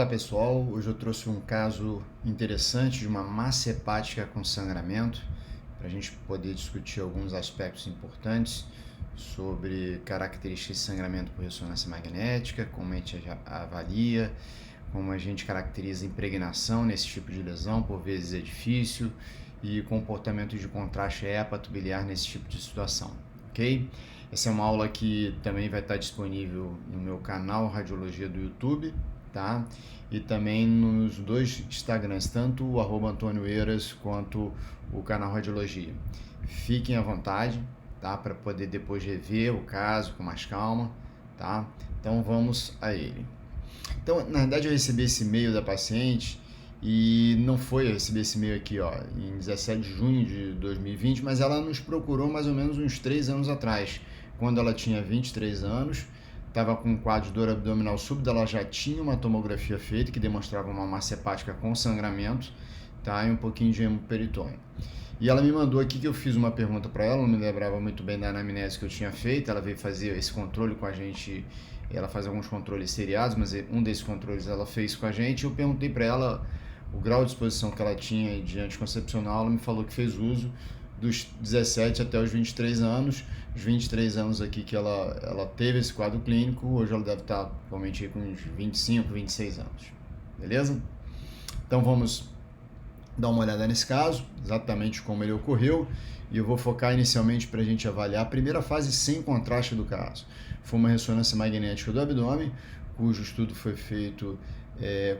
Olá pessoal, hoje eu trouxe um caso interessante de uma massa hepática com sangramento, para a gente poder discutir alguns aspectos importantes sobre características de sangramento por ressonância magnética, como a gente avalia, como a gente caracteriza impregnação nesse tipo de lesão, por vezes é difícil, e comportamento de contraste hepatobiliar nesse tipo de situação, ok? Essa é uma aula que também vai estar disponível no meu canal Radiologia do YouTube, tá? E também nos dois Instagrams, tanto o @AntônioEiras quanto o canal Radiologia. Fiquem à vontade, tá? Para poder depois rever o caso com mais calma, tá? Então vamos a ele. Então, na verdade, eu recebi esse e-mail da paciente e não foi, eu recebi esse e-mail aqui, ó, em 17 de junho de 2020, mas ela nos procurou mais ou menos uns 3 anos atrás, quando ela tinha 23 anos, estava com um quadro de dor abdominal súbita, ela já tinha uma tomografia feita que demonstrava uma massa hepática com sangramento, tá? E um pouquinho de hemoperitônio. E ela me mandou aqui que eu fiz uma pergunta para ela, não me lembrava muito bem da anamnese que eu tinha feito, ela veio fazer esse controle com a gente, ela faz alguns controles seriados, mas um desses controles ela fez com a gente, eu perguntei para ela o grau de exposição que ela tinha de anticoncepcional, ela me falou que fez uso dos 17 até os 23 anos, os 23 anos aqui que ela teve esse quadro clínico, hoje ela deve estar atualmente com uns 25, 26 anos, beleza? Então vamos dar uma olhada nesse caso, exatamente como ele ocorreu, e eu vou focar inicialmente para a gente avaliar a primeira fase sem contraste do caso. Foi uma ressonância magnética do abdômen, cujo estudo foi feito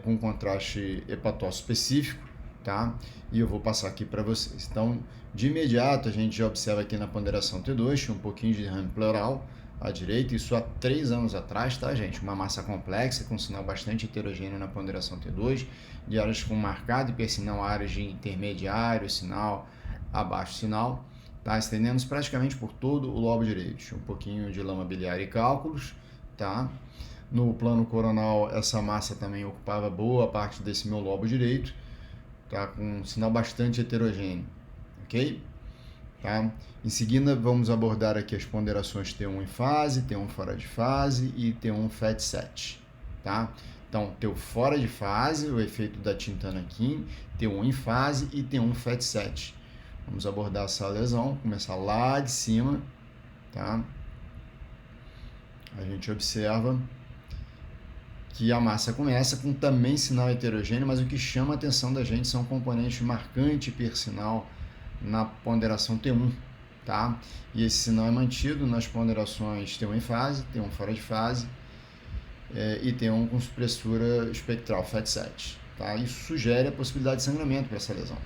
com contraste hepatócito específico, tá? E eu vou passar aqui para vocês. Então, de imediato, a gente já observa aqui na ponderação T2, tinha um pouquinho de derrame pleural à direita, isso há 3 anos atrás, tá, gente? Uma massa complexa, com sinal bastante heterogêneo na ponderação T2, de áreas com marcado hipersinal, áreas de intermediário, sinal, abaixo sinal, tá? Estendendo-se praticamente por todo o lobo direito. Um pouquinho de lama biliar e cálculos, tá? No plano coronal, essa massa também ocupava boa parte desse meu lobo direito, tá? Com um sinal bastante heterogêneo, ok? Tá? Em seguida, vamos abordar aqui as ponderações T1 em fase, T1 fora de fase e T1 FAT7, tá? Então, T1 fora de fase, o efeito da tintanaquim, T1 em fase e T1 FAT7. Vamos abordar essa lesão, começar lá de cima, tá? A gente observa que a massa começa com também sinal heterogêneo, mas o que chama a atenção da gente são componentes marcante hipersinal na ponderação T1, tá? E esse sinal é mantido nas ponderações T1 em fase, T1 fora de fase e T1 com supressura espectral, FAT7, tá? Isso sugere a possibilidade de sangramento para essa lesão.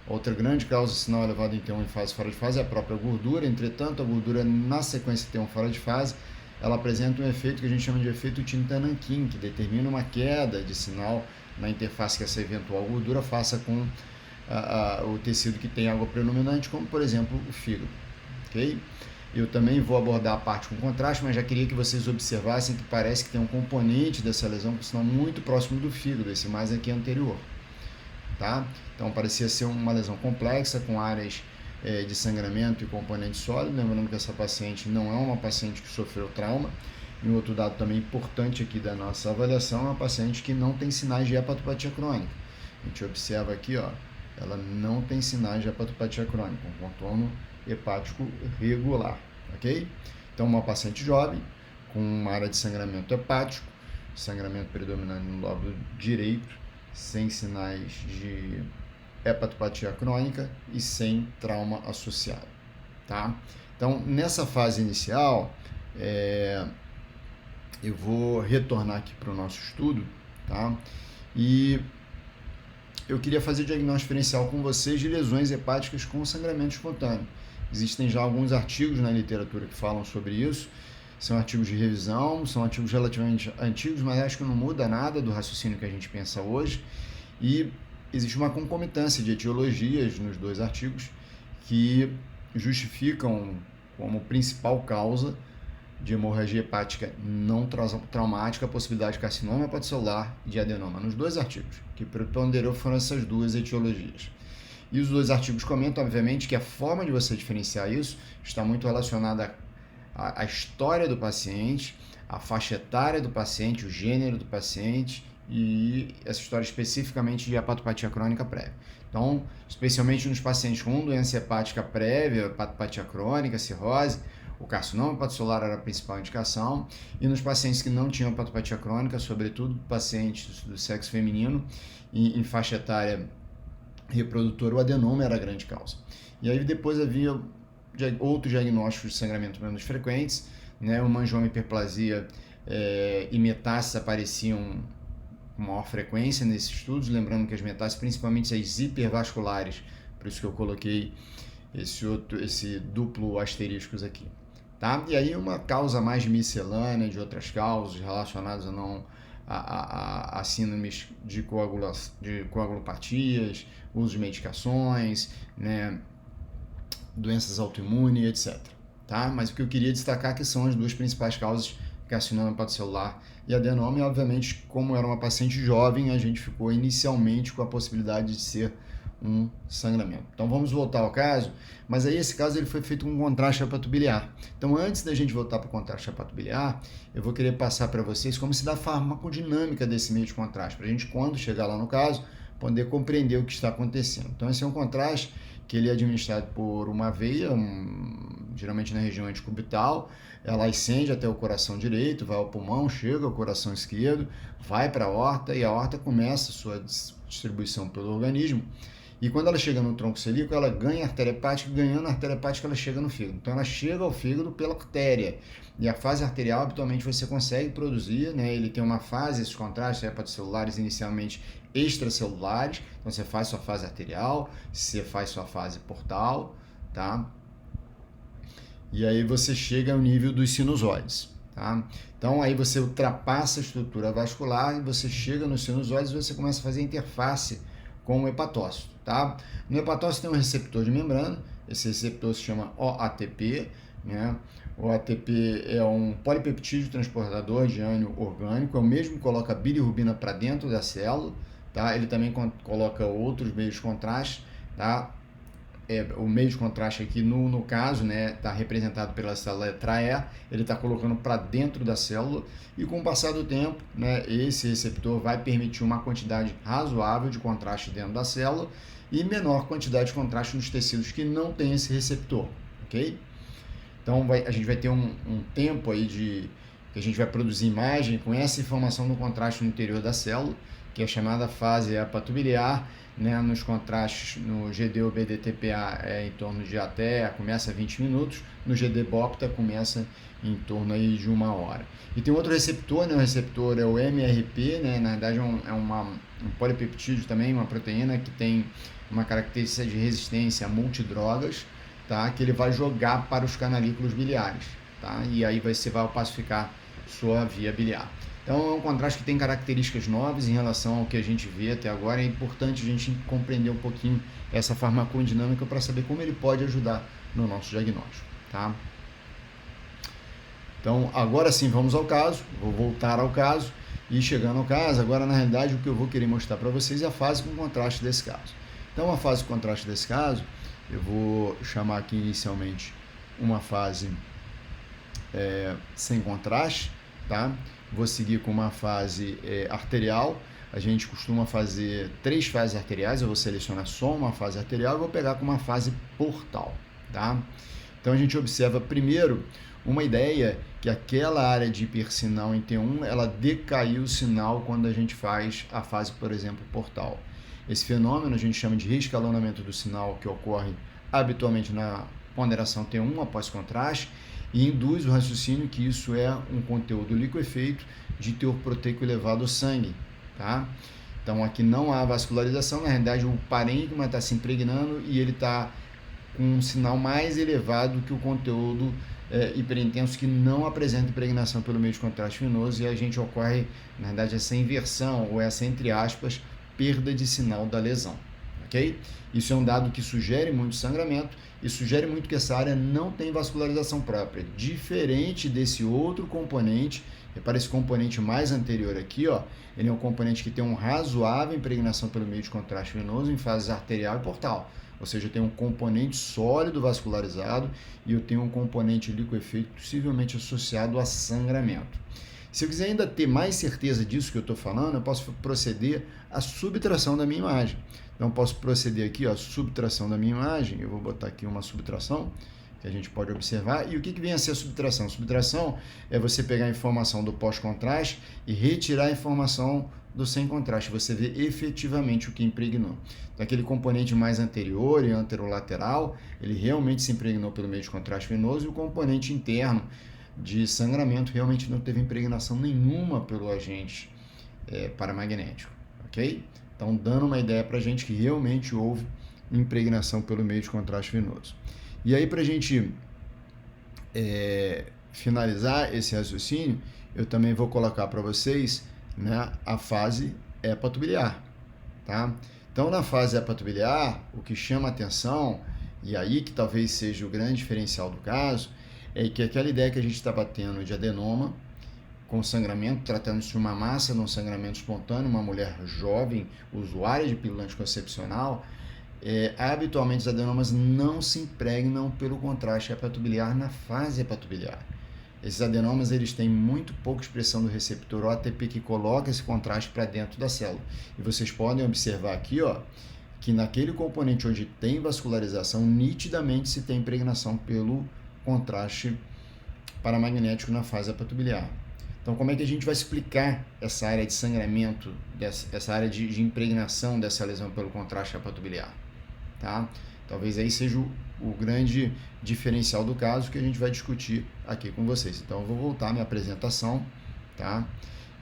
Outra grande causa de sinal elevado em T1 em fase fora de fase é a própria gordura, entretanto, a gordura na sequência T1 fora de fase, ela apresenta um efeito que a gente chama de efeito tintanaquim, que determina uma queda de sinal na interface que essa eventual gordura faça com o tecido que tem água predominante, como por exemplo o fígado, ok? Eu também vou abordar a parte com contraste, mas já queria que vocês observassem que parece que tem um componente dessa lesão com sinal muito próximo do fígado, esse mais aqui anterior, tá? Então parecia ser uma lesão complexa, com áreas de sangramento e componente sólido, lembrando que essa paciente não é uma paciente que sofreu trauma. E um outro dado também importante aqui da nossa avaliação é uma paciente que não tem sinais de hepatopatia crônica. A gente observa aqui, ó, ela não tem sinais de hepatopatia crônica, um contorno hepático regular, ok? Então, uma paciente jovem, com uma área de sangramento hepático, sangramento predominante no lobo direito, sem sinais de hepatopatia crônica e sem trauma associado, tá? Então, nessa fase inicial, eu vou retornar aqui para o nosso estudo, tá? E eu queria fazer diagnóstico diferencial com vocês de lesões hepáticas com sangramento espontâneo. Existem já alguns artigos na literatura que falam sobre isso, são artigos de revisão, são artigos relativamente antigos, mas acho que não muda nada do raciocínio que a gente pensa hoje, e existe uma concomitância de etiologias nos dois artigos que justificam como principal causa de hemorragia hepática não traumática a possibilidade de carcinoma hepatocelular e de adenoma. Nos dois artigos que preponderou foram essas duas etiologias. E os dois artigos comentam, obviamente, que a forma de você diferenciar isso está muito relacionada à história do paciente, à faixa etária do paciente, o gênero do paciente e essa história especificamente de hepatopatia crônica prévia. Então, especialmente nos pacientes com doença hepática prévia, hepatopatia crônica, cirrose, o carcinoma hepatocelular era a principal indicação, e nos pacientes que não tinham hepatopatia crônica, sobretudo pacientes do sexo feminino, em faixa etária reprodutora, o adenoma era a grande causa. E aí depois havia outros diagnósticos de sangramento menos frequentes, né? O manjoma hiperplasia e metástases apareciam com maior frequência nesses estudos, lembrando que as metástases, principalmente as hipervasculares, por isso que eu coloquei esse duplo asteriscos aqui, tá? E aí uma causa mais miscelânea de outras causas relacionadas ou não a síndromes de coagulopatias, uso de medicações, né, doenças autoimunes, etc. Tá? Mas o que eu queria destacar aqui são as duas principais causas, carcinoma hepatocelular e adenoma, e obviamente, como era uma paciente jovem, a gente ficou inicialmente com a possibilidade de ser um sangramento. Então vamos voltar ao caso, mas aí esse caso ele foi feito com contraste hepatobiliar. Então antes da gente voltar para o contraste hepatobiliar, eu vou querer passar para vocês como se dá a farmacodinâmica desse meio de contraste, para a gente, quando chegar lá no caso, poder compreender o que está acontecendo. Então esse é um contraste que ele é administrado por uma veia, geralmente na região antecubital, ela ascende até o coração direito, vai ao pulmão, chega ao coração esquerdo, vai para a aorta, e a aorta começa a sua distribuição pelo organismo. E quando ela chega no tronco celíaco, ela ganha artéria hepática, e ganhando a artéria hepática, ela chega no fígado. Então, ela chega ao fígado pela artéria. E a fase arterial, habitualmente, você consegue produzir, né? Ele tem uma fase, esses contrastes hepatocelulares, inicialmente extracelulares. Então, você faz sua fase arterial, você faz sua fase portal, tá? E aí você chega ao nível dos sinusoides, tá? Então, aí você ultrapassa a estrutura vascular e você chega nos sinusoides e você começa a fazer interface com o hepatócito, tá? No hepatócito tem um receptor de membrana, esse receptor se chama OATP, né? O ATP é um polipeptídeo transportador de ânion orgânico, é o mesmo que coloca a bilirrubina para dentro da célula, tá? Ele também coloca outros meios de contraste, tá? O meio de contraste aqui, no caso, né, está representado pela célula letra E, ele está colocando para dentro da célula, e com o passar do tempo, né, esse receptor vai permitir uma quantidade razoável de contraste dentro da célula e menor quantidade de contraste nos tecidos que não tem esse receptor, ok? Então a gente vai ter um tempo aí que a gente vai produzir imagem com essa informação do contraste no interior da célula, que é a chamada fase hepatobiliar, né? Nos contrastes no GD ou BDTPA é em torno de começa 20 minutos, no GD-BOPTA começa em torno aí de 1 hora. E tem outro receptor, né? O receptor é o MRP, né? Na verdade um polipeptídeo também, uma proteína que tem uma característica de resistência a multidrogas, tá? Que ele vai jogar para os canalículos biliares, tá? E aí você vai opacificar sua via biliar. Então é um contraste que tem características novas em relação ao que a gente vê até agora. É importante a gente compreender um pouquinho essa farmacodinâmica para saber como ele pode ajudar no nosso diagnóstico, tá? Então agora sim vamos ao caso, vou voltar ao caso, e chegando ao caso, agora na realidade o que eu vou querer mostrar para vocês é a fase com contraste desse caso. Então a fase com contraste desse caso, eu vou chamar aqui inicialmente uma fase sem contraste, tá? Vou seguir com uma fase arterial. A gente costuma fazer 3 fases arteriais, eu vou selecionar só uma fase arterial e vou pegar com uma fase portal, tá? Então a gente observa primeiro uma ideia que aquela área de hipersinal em T1, ela decaiu o sinal quando a gente faz a fase, por exemplo, portal. Esse fenômeno a gente chama de reescalonamento do sinal, que ocorre habitualmente na ponderação T1 após contraste, e induz o raciocínio que isso é um conteúdo liquefeito de teor proteico elevado ao sangue, tá? Então aqui não há vascularização, na realidade o parênquima está se impregnando e ele está com um sinal mais elevado que o conteúdo hiperintenso que não apresenta impregnação pelo meio de contraste venoso, e a gente ocorre, na verdade, essa inversão, ou essa, entre aspas, perda de sinal da lesão, ok? Isso é um dado que sugere muito sangramento e sugere muito que essa área não tem vascularização própria, diferente desse outro componente. Repara esse componente mais anterior aqui, ó, ele é um componente que tem uma razoável impregnação pelo meio de contraste venoso em fases arterial e portal, ou seja, eu tenho um componente sólido vascularizado e eu tenho um componente liquefeito possivelmente associado a sangramento. Se eu quiser ainda ter mais certeza disso que eu estou falando, eu posso proceder à subtração da minha imagem. Então, posso proceder aqui, ó, subtração da minha imagem. Eu vou botar aqui uma subtração que a gente pode observar. E o que vem a ser a subtração? Subtração é você pegar a informação do pós-contraste e retirar a informação do sem contraste. Você vê efetivamente o que impregnou. Então, aquele componente mais anterior e anterolateral, ele realmente se impregnou pelo meio de contraste venoso, e o componente interno de sangramento realmente não teve impregnação nenhuma pelo agente paramagnético, ok? Então, dando uma ideia para a gente que realmente houve impregnação pelo meio de contraste venoso. E aí, para a gente finalizar esse raciocínio, eu também vou colocar para vocês, né, a fase hepatobiliar, tá? Então, na fase hepatobiliar, o que chama atenção, e aí que talvez seja o grande diferencial do caso, é que aquela ideia que a gente estava tendo de adenoma com sangramento, tratando-se de uma massa num sangramento espontâneo, uma mulher jovem, usuária de pílula anticoncepcional, habitualmente os adenomas não se impregnam pelo contraste hepatobiliar na fase hepatobiliar. Esses adenomas, eles têm muito pouca expressão do receptor OATP que coloca esse contraste para dentro da célula. E vocês podem observar aqui, ó, que naquele componente onde tem vascularização, nitidamente se tem impregnação pelo contraste paramagnético na fase hepatobiliar. Então, como é que a gente vai explicar essa área de sangramento, essa área de impregnação dessa lesão pelo contraste hepatobiliar? Tá? Talvez aí seja o grande diferencial do caso que a gente vai discutir aqui com vocês. Então, eu vou voltar à minha apresentação, tá?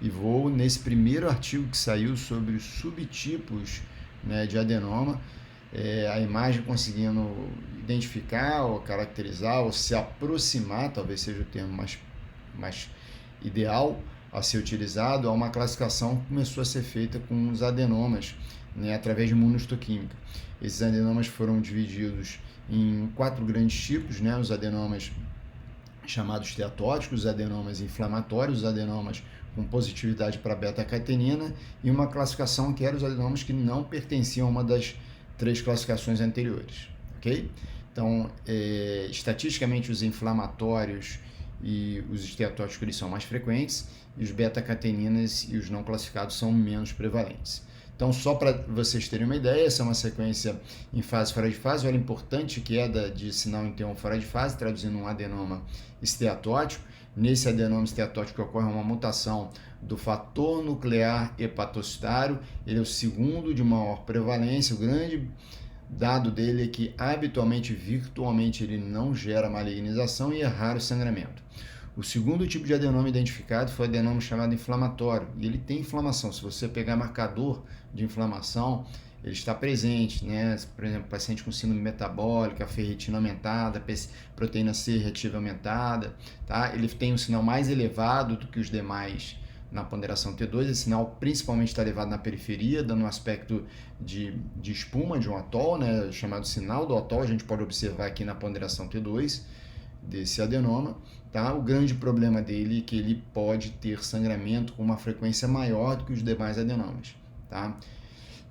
E vou nesse primeiro artigo que saiu sobre os subtipos, né, de adenoma, a imagem conseguindo identificar ou caracterizar ou se aproximar, talvez seja o termo mais ideal a ser utilizado, a uma classificação que começou a ser feita com os adenomas, né, através de imunohistoquímica. Esses adenomas foram divididos em 4 grandes tipos, né, os adenomas chamados esteatóticos, os adenomas inflamatórios, os adenomas com positividade para beta-catenina, e uma classificação que era os adenomas que não pertenciam a uma das 3 classificações anteriores, ok? Então, estatisticamente, os inflamatórios e os esteatóticos eles são mais frequentes, e os beta-cateninas e os não classificados são menos prevalentes. Então, só para vocês terem uma ideia, essa é uma sequência em fase fora de fase. Olha, importante queda de sinal em T1 fora de fase, traduzindo um adenoma esteatótico. Nesse adenoma esteatótico ocorre uma mutação do fator nuclear hepatocitário. Ele é o segundo de maior prevalência. O grande dado dele é que habitualmente, virtualmente, ele não gera malignização e é raro sangramento. O segundo tipo de adenoma identificado foi o adenoma chamado inflamatório, e ele tem inflamação. Se você pegar marcador de inflamação, ele está presente, né? Por exemplo, paciente com síndrome metabólica, ferritina aumentada, proteína C reativa aumentada, tá? Ele tem um sinal mais elevado do que os demais na ponderação T2, esse sinal principalmente está elevado na periferia, dando um aspecto de espuma de um atol, né? Chamado sinal do atol, a gente pode observar aqui na ponderação T2 desse adenoma, tá? O grande problema dele é que ele pode ter sangramento com uma frequência maior do que os demais adenomas, tá?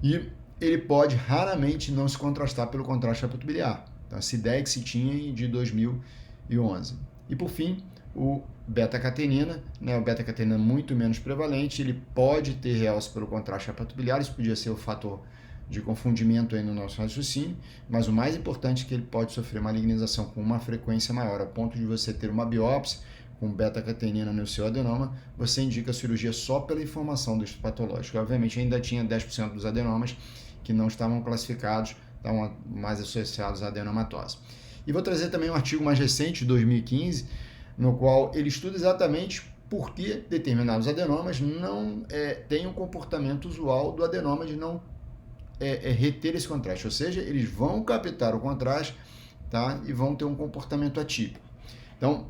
E ele pode raramente não se contrastar pelo contraste hepatobiliar. Então, essa ideia que se tinha de 2011. E por fim, o beta-catenina, né? O beta-catenina muito menos prevalente, ele pode ter realce pelo contraste hepatobiliar, isso podia ser o fator de confundimento aí no nosso raciocínio, mas o mais importante é que ele pode sofrer malignização com uma frequência maior, a ponto de você ter uma biópsia com beta-catenina no seu adenoma, você indica a cirurgia só pela informação do estudo patológico. Obviamente, ainda tinha 10% dos adenomas que não estavam classificados, estavam mais associados à adenomatose. E vou trazer também um artigo mais recente, de 2015, no qual ele estuda exatamente por que determinados adenomas não têm um comportamento usual do adenoma de não reter esse contraste, ou seja, eles vão captar o contraste, tá? E vão ter um comportamento atípico. Então,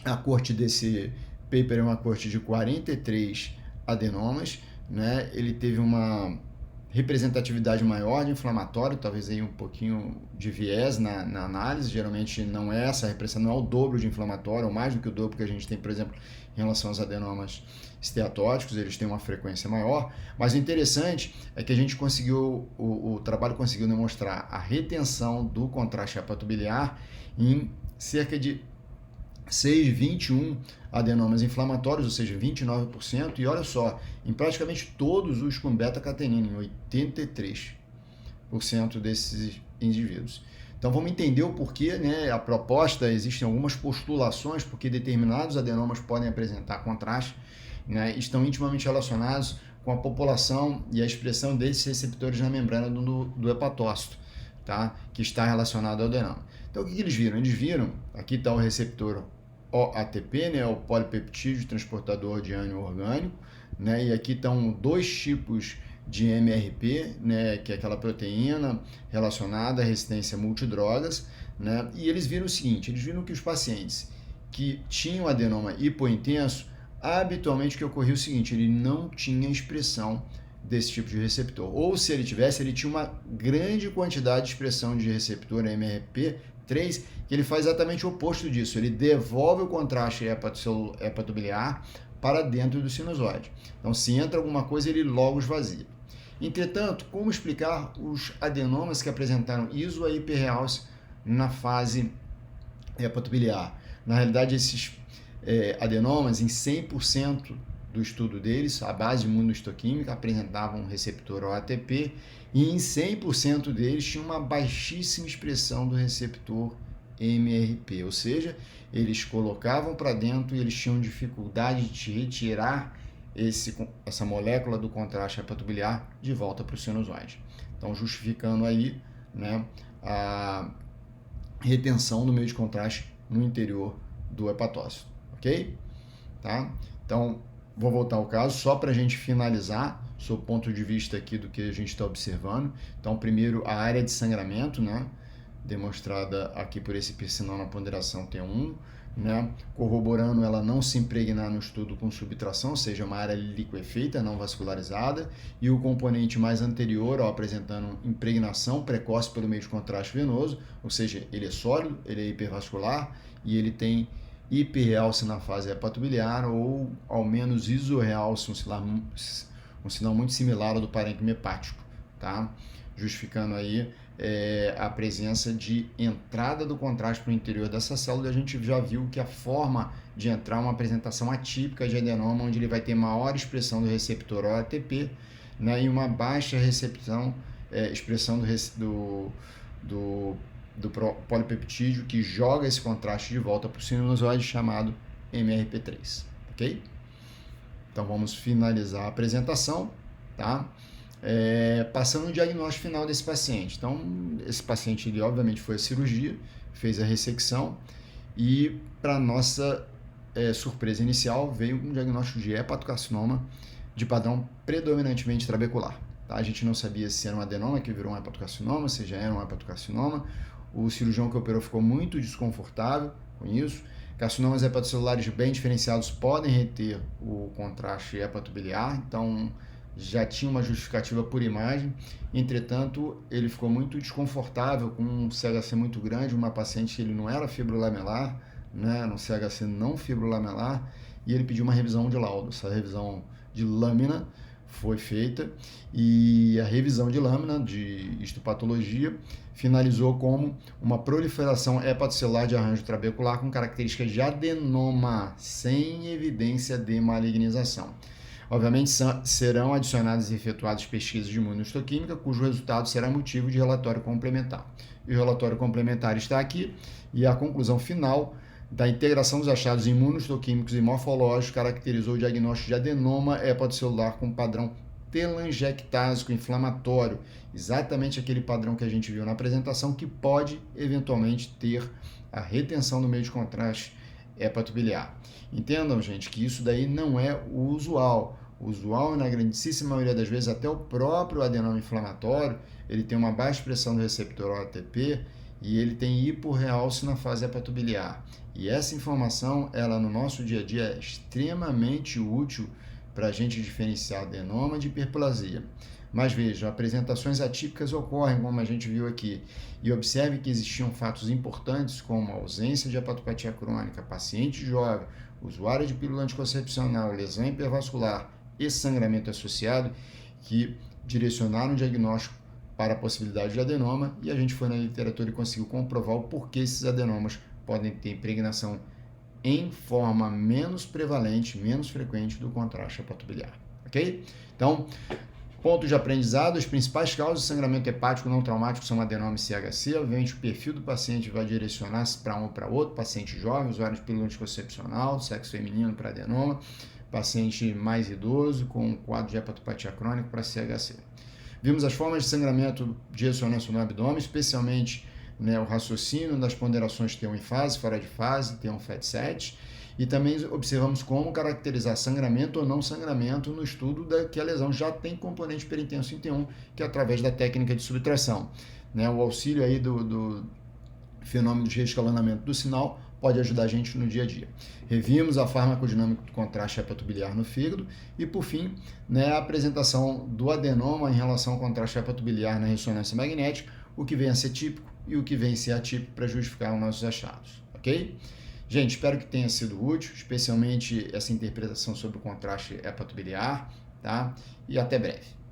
a corte desse paper é uma corte de 43 adenomas, né? Ele teve uma representatividade maior de inflamatório, talvez aí um pouquinho de viés na análise, geralmente não é essa repressão, não é o dobro de inflamatório, ou mais do que o dobro que a gente tem, por exemplo, em relação aos adenomas esteatóticos, eles têm uma frequência maior, mas o interessante é que a gente conseguiu, o trabalho conseguiu demonstrar a retenção do contraste hepatobiliar em cerca de 6, 21 adenomas inflamatórios, ou seja, 29%, e olha só, em praticamente todos os com beta-catenina, em 83% desses indivíduos. Então vamos entender o porquê, né? A proposta, existem algumas postulações porque determinados adenomas podem apresentar contraste, né? Estão intimamente relacionados com a população e a expressão desses receptores na membrana do hepatócito, tá? Que está relacionado ao adenoma. Então o que eles viram? Eles viram, aqui está o receptor OATP, né? O polipeptídeo transportador de ânion orgânico, né? E aqui estão dois tipos de MRP, né, que é aquela proteína relacionada à resistência a multidrogas, né, e eles viram o seguinte, eles viram que os pacientes que tinham adenoma hipointenso, habitualmente o que ocorria é o seguinte, ele não tinha expressão desse tipo de receptor, ou se ele tivesse, ele tinha uma grande quantidade de expressão de receptor MRP3, que ele faz exatamente o oposto disso, ele devolve o contraste hepatobiliar para dentro do sinusoide. Então, se entra alguma coisa, ele logo esvazia. Entretanto, como explicar os adenomas que apresentaram iso a hiperrealce na fase hepatobiliar? Na realidade, esses adenomas, em 100% do estudo deles, a base imunohistoquímica apresentavam um receptor OATP e em 100% deles tinha uma baixíssima expressão do receptor MRP, ou seja, eles colocavam para dentro e eles tinham dificuldade de retirar essa molécula do contraste hepatobiliar de volta para o sinusoide. Então, justificando aí, né, a retenção do meio de contraste no interior do hepatócito, ok? Tá? Então, vou voltar ao caso só para a gente finalizar, sob o ponto de vista aqui do que a gente está observando. Então, primeiro, a área de sangramento, né, demonstrada aqui por esse piscinão na ponderação T1, né, corroborando ela não se impregnar no estudo com subtração, ou seja, uma área liquefeita, não vascularizada, e o componente mais anterior, ó, apresentando impregnação precoce pelo meio de contraste venoso, ou seja, ele é sólido, ele é hipervascular e ele tem hiperrealce na fase hepatobiliar ou ao menos isorrealce, um sinal muito similar ao do parênquima hepático, tá? Justificando aí a presença de entrada do contraste para o interior dessa célula. A gente já viu que a forma de entrar é uma apresentação atípica de adenoma, onde ele vai ter maior expressão do receptor OATP, né, e uma baixa expressão do polipeptídeo, que joga esse contraste de volta para o sinusoide, chamado MRP3, ok? Então vamos finalizar a apresentação, tá? Passando o diagnóstico final desse paciente. Então, esse paciente, ele obviamente foi à cirurgia, fez a ressecção e, para nossa surpresa inicial, veio um diagnóstico de hepatocarcinoma de padrão predominantemente trabecular. Tá? A gente não sabia se era um adenoma que virou um hepatocarcinoma, se já era um hepatocarcinoma. O cirurgião que operou ficou muito desconfortável com isso. Carcinomas hepatocelulares bem diferenciados podem reter o contraste hepatobiliar, então já tinha uma justificativa por imagem. Entretanto, ele ficou muito desconfortável com um CHC muito grande, uma paciente que ele não era fibrolamelar, né, no CHC não fibrolamelar, e ele pediu uma revisão de laudo. Essa revisão de lâmina foi feita e a revisão de lâmina de histopatologia finalizou como uma proliferação hepatocelular de arranjo trabecular com características de adenoma, sem evidência de malignização. Obviamente, serão adicionadas e efetuadas pesquisas de imunohistoquímica, cujo resultado será motivo de relatório complementar. E o relatório complementar está aqui, e a conclusão final da integração dos achados imunohistoquímicos e morfológicos caracterizou o diagnóstico de adenoma hepatocelular com padrão telangiectásico inflamatório, exatamente aquele padrão que a gente viu na apresentação, que pode eventualmente ter a retenção do meio de contraste hepatobiliar. Entendam, gente, que isso daí não é o usual. O usual, na grandíssima maioria das vezes, até o próprio adenoma inflamatório, ele tem uma baixa expressão do receptor OATP e ele tem hiporrealce na fase hepatobiliar. E essa informação, ela no nosso dia a dia é extremamente útil para a gente diferenciar adenoma de hiperplasia. Mas veja, apresentações atípicas ocorrem, como a gente viu aqui, e observe que existiam fatos importantes como a ausência de hepatopatia crônica, paciente jovem, usuário de pílula anticoncepcional, lesão hipervascular e sangramento associado, que direcionaram o diagnóstico para a possibilidade de adenoma, e a gente foi na literatura e conseguiu comprovar o porquê esses adenomas podem ter impregnação em forma menos prevalente, menos frequente do contraste hepatobiliar, ok? Então, ponto de aprendizado: as principais causas de sangramento hepático não traumático são adenoma e CHC. Obviamente, o perfil do paciente vai direcionar-se para um ou para outro. Paciente jovem, usuário de pílula anticoncepcional, sexo feminino para adenoma, paciente mais idoso com um quadro de hepatopatia crônica para CHC. Vimos as formas de sangramento de ressonância no abdômen, especialmente, né, o raciocínio das ponderações T1 em fase, fora de fase, T1 FAT7, e também observamos como caracterizar sangramento ou não sangramento no estudo que a lesão já tem componente hiperintenso em T1, que é através da técnica de subtração. Né, o auxílio aí do fenômeno de reescalonamento do sinal pode ajudar a gente no dia a dia. Revimos a farmacodinâmica do contraste hepatobiliar no fígado e, por fim, né, a apresentação do adenoma em relação ao contraste hepatobiliar na ressonância magnética, o que vem a ser típico e o que vem a ser atípico para justificar os nossos achados, ok? Gente, espero que tenha sido útil, especialmente essa interpretação sobre o contraste hepatobiliar, tá? E até breve.